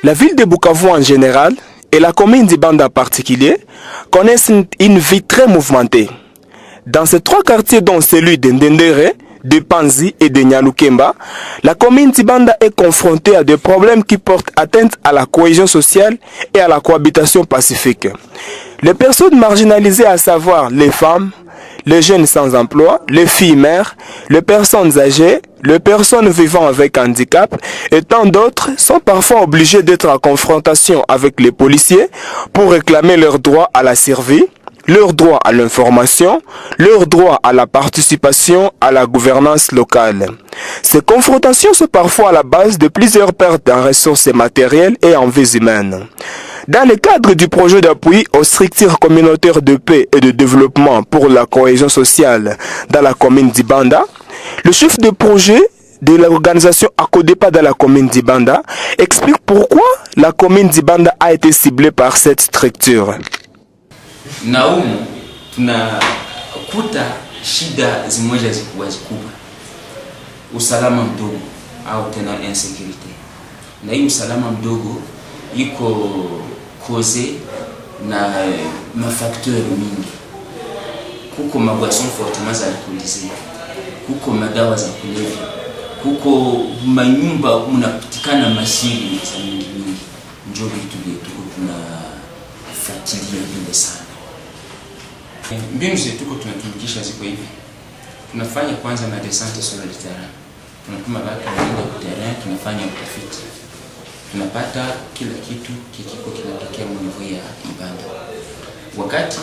La ville de Bukavu en général et la commune d'Ibanda en particulier connaissent une vie très mouvementée. Dans ces trois quartiers dont celui de Ndendere, de Panzi et de Nyalukemba, la commune d'Ibanda est confrontée à des problèmes qui portent atteinte à la cohésion sociale et à la cohabitation pacifique. Les personnes marginalisées, à savoir les femmes, les jeunes sans emploi, les filles mères, les personnes âgées, les personnes vivant avec handicap et tant d'autres sont parfois obligées d'être en confrontation avec les policiers pour réclamer leur droit à la survie, leur droit à l'information, leur droit à la participation à la gouvernance locale. Ces confrontations sont parfois à la base de plusieurs pertes en ressources matérielles et en vies humaines. Dans le cadre du projet d'appui aux structures communautaires de paix et de développement pour la cohésion sociale dans la commune d'Ibanda, le chef de projet de l'organisation ACODEPA dans la commune d'Ibanda explique pourquoi la commune d'Ibanda a été ciblée par cette structure. Naumu tunakuta shida zimoja zikubwa zikubwa, usalama mdogo au tena insecurity. Na hii usalama mdogo iko koze na mafaktori mingi. Kuko maboisson fortement za alcoolisé, kuko madawa za kulevya, kuko manyumba mnapatikana masiri za mingi. Ndio vitu vyetu tunafuatilia vile sana. Mbinu zetu tunatumikisha ziko hivi. Tunafanya kwanza na descente sur le terrain. Tunatuma watu waende kwa terrain, tunafanya utafiti. Tunapata kila kitu kiko kinatokea mnivo ya Ibanda. Wakati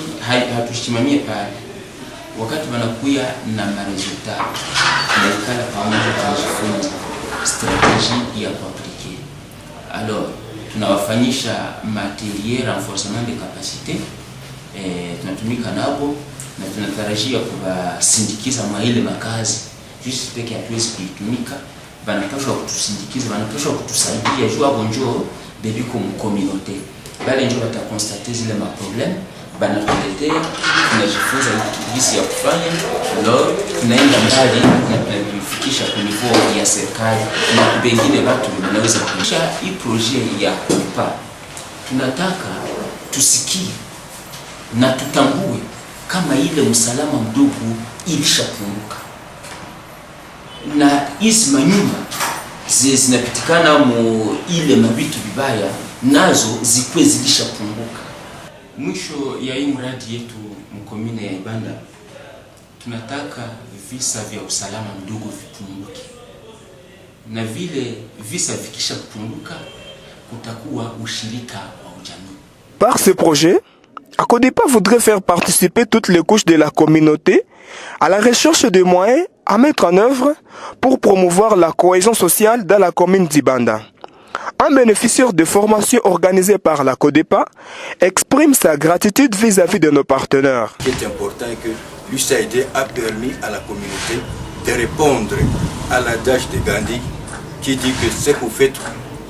hatushimamie pale, wakati wanakuya na maresultat, tunaikala pamoja tunajifunza strategie ya kuaplike. Alors, tunawafanyisha matériel renforcement de capacité, tunatumika nabo na tunatarajia kuwasindikiza maile makazi. Juste peke hatuwezi kuitumika, banapaswa kutusindikiza, banapaswa kutusaidia juu hapo njoo bebiko mcommunauté. Bale njoo batakonstate zile ma problème, banatuletea, tunajifunza jinsi ya kufanya, alors tunaenda mbali na tunafikisha kwa niveau ya serikali na pengine watu wanaweza kuisha hii projet ya kupa. Tunataka tusikie na tutambue kama ile usalama mdogo ilishapunguka. Na hizi manyumba zinapitikana mu ile mabitu vibaya nazo zikwe zilishapunguka. Mwisho ya hii mradi yetu mkomine ya Ibanda, tunataka visa vya usalama mdogo vipunguke. Na vile visa vikisha kupunguka, kutakuwa ushirika wa ujamii. Par ce projet, ACODEPA voudrait faire participer toutes les couches de la communauté à la recherche de moyens à mettre en œuvre pour promouvoir la cohésion sociale dans la commune d'Ibanda. Un bénéficiaire de formation organisée par la CODEPA exprime sa gratitude vis-à-vis de nos partenaires. Ce qui est important est que l'USAID a permis à la communauté de répondre à l'adage de Gandhi qui dit que ce que vous faites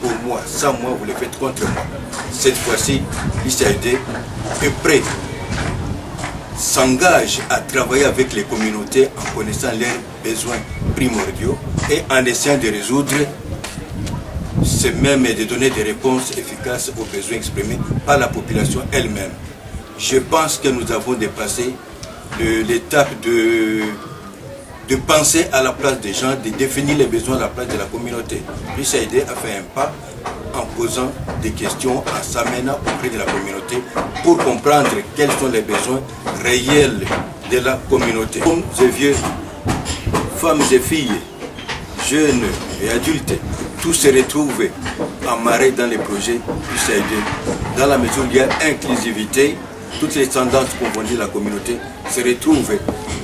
pour moi, sans moi, vous le faites contre moi. Cette fois-ci, l'USAID est prêt, s'engage à travailler avec les communautés en connaissant leurs besoins primordiaux et en essayant de résoudre c'est même de donner des réponses efficaces aux besoins exprimés par la population elle-même. Je pense que nous avons dépassé l'étape de penser à la place des gens, de définir les besoins à la place de la communauté. L'USAID a fait un pas en posant des questions, en s'amenant auprès de la communauté pour comprendre quels sont les besoins réels de la communauté. Hommes et vieux, femmes et filles, jeunes et adultes, tous se retrouvent amarrés dans les projets du CID. Dans la mesure où il y a inclusivité, toutes les tendances confondues de la communauté se retrouvent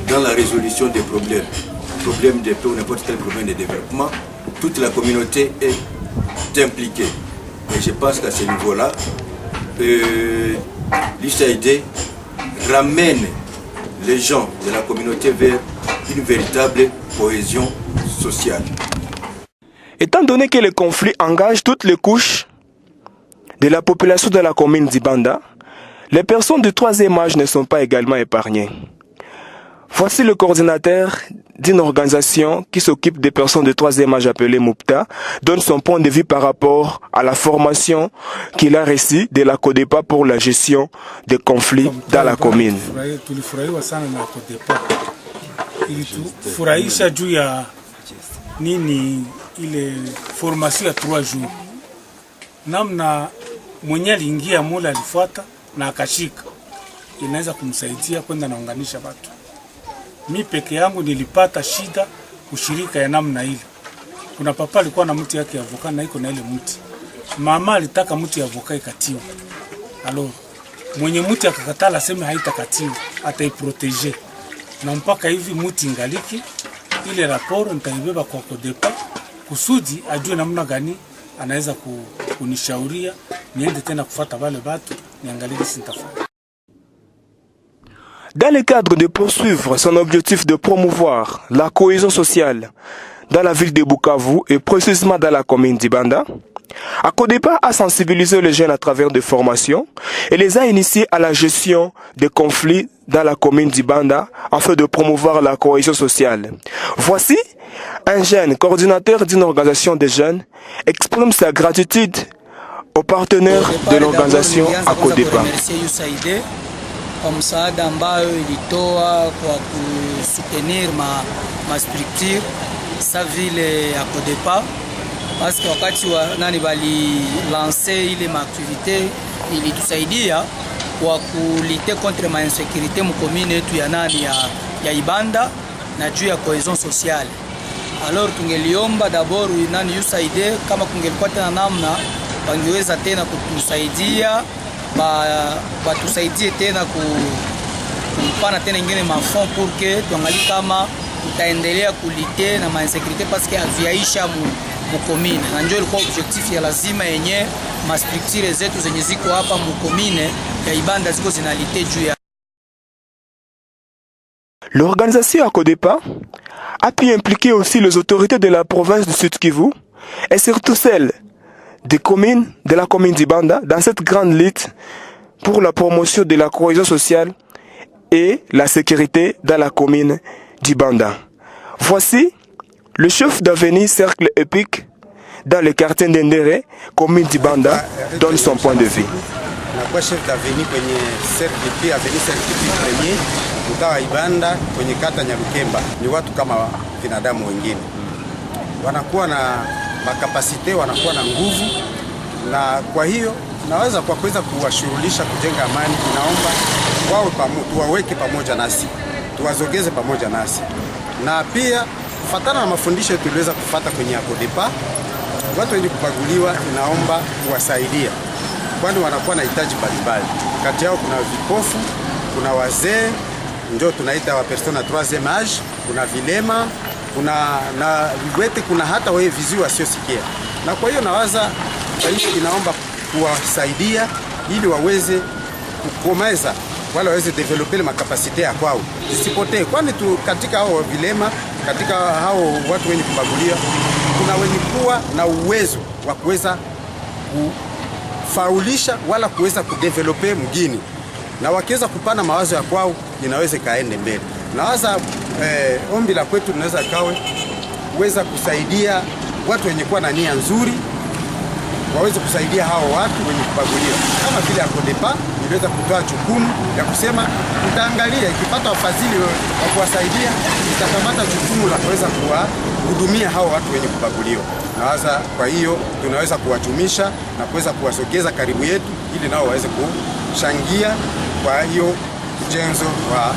dans la résolution des problèmes de paix ou n'importe quel problème de développement. Toute la communauté est impliquée. Et je pense qu'à ce niveau-là, l'USAID ramène les gens de la communauté vers une véritable cohésion sociale. Étant donné que le conflit engage toutes les couches de la population de la commune d'Ibanda, les personnes du troisième âge ne sont pas également épargnées. Voici le coordinateur d'une organisation qui s'occupe des personnes de troisième âge appelée Mupta, donne son point de vue par rapport à la formation qu'il a reçue de la CODEPA pour la gestion des conflits dans la commune. Tulifurahiwa sana na CODEPA. Ilitufurahisha juu ya nini ile formation ya 3 jours. Namna mwenye aliingia mule alifuata na akashika. Inaweza kumsaidia kwenda naunganisha watu. Mi peke yangu nilipata shida ushirika ya namna ile. Kuna papa alikuwa na mti yake ya avoka na iko na ile mti. Mama alitaka mti ya avoka ikatiwe. Alors mwenye mti akakatala aseme haitakatiwa, ataiproteger. Na mpaka hivi mti ingaliki, ile raporo nitaibeba kwa CODEPA kusudi ajue namna gani anaweza kunishauria niende tena kufuata wale watu niangalie sintafanya. Dans le cadre de poursuivre son objectif de promouvoir la cohésion sociale dans la ville de Bukavu et précisément dans la commune d'Ibanda, CODEPA a sensibilisé les jeunes à travers des formations et les a initiés à la gestion des conflits dans la commune d'Ibanda afin de promouvoir la cohésion sociale. Voici un jeune coordinateur d'une organisation de jeunes exprime sa gratitude aux partenaires de l'organisation CODEPA. Kwa msaada ambayo ilitoa kwa kusutenir ma structure sa vile ya CODEPA, parce que wakati bali lancer ile ma activité ilitusaidia kwa kulite contre ma insécurité mu commune yetu ya Ibanda na juu ya cohésion sociale. Alors tungeliomba d'abord USAID kama kungelikuwa tena namna wangeweza tena kutusaidia batusaidie tena kupana tena ingine mafond pour que tuangalie kama tutaendelea kulite na ma insécurité parce que aviaisha mu commune. Na ndio ilikuwa objectif ya lazima yenye ma structure zetu zenye ziko hapa mu commune ya Ibanda ziko zinalite juu ya. L'organisation CODEPA a pu impliquer aussi les autorités de la province du Sud Kivu et surtout celles des communes de la commune d'Ibanda dans cette grande lutte pour la promotion de la cohésion sociale et la sécurité dans la commune d'Ibanda. Voici le chef d'avenue Cercle Épique dans le quartier d'Endere, commune d'Ibanda, donne son point de vue. Nakuwa chef d'avenue kwenye Cercle Épique, avenue Cercle Épique premier, mtaa wa Ibanda kwenye kata Nyalukemba. Ni watu kama binadamu wengine. Wanakuwa na makapasite, wanakuwa na nguvu, na kwa hiyo naweza kwa kuweza kuwashughulisha kujenga amani, tunaomba tuwaweke pamoja nasi, tuwazogeze pamoja nasi, na pia kufuatana na mafundisho tuliweza kufuata kwenye CODEPA, watu wenye kubaguliwa inaomba kuwasaidia, kwani wanakuwa na hitaji mbalimbali. Kati yao kuna vipofu, kuna wazee, ndio tunaita wa persona troisième âge, kuna vilema, kuna na viwete, kuna hata wewe viziwi wasiosikia. Na kwa hiyo nawaza hiyo inaomba kuwasaidia ili waweze kukomeza, wale waweze developer makapasite ya kwao isipotee, kwani tu katika hao vilema, katika hao watu wenye kubaguliwa, kuna wenye kuwa na uwezo wa kuweza kufaulisha wala kuweza kudeveloper mgini, na wakiweza kupana mawazo ya kwao inaweza kaende mbele. Nawaza ombi la kwetu tunaweza kuweza kusaidia watu wenye kuwa na nia nzuri, waweze kusaidia hao watu wenye kubaguliwa. Kama vile CODEPA iliweza kutoa jukumu ya kusema utaangalia ikipata wafadhili wa kuwasaidia, itakamata jukumu la kuweza kuwahudumia hao watu wenye kubaguliwa. Nawaza kwa hiyo tunaweza kuwajumisha na kuweza kuwasogeza karibu yetu ili nao waweze kuchangia kwa hiyo ujenzo wa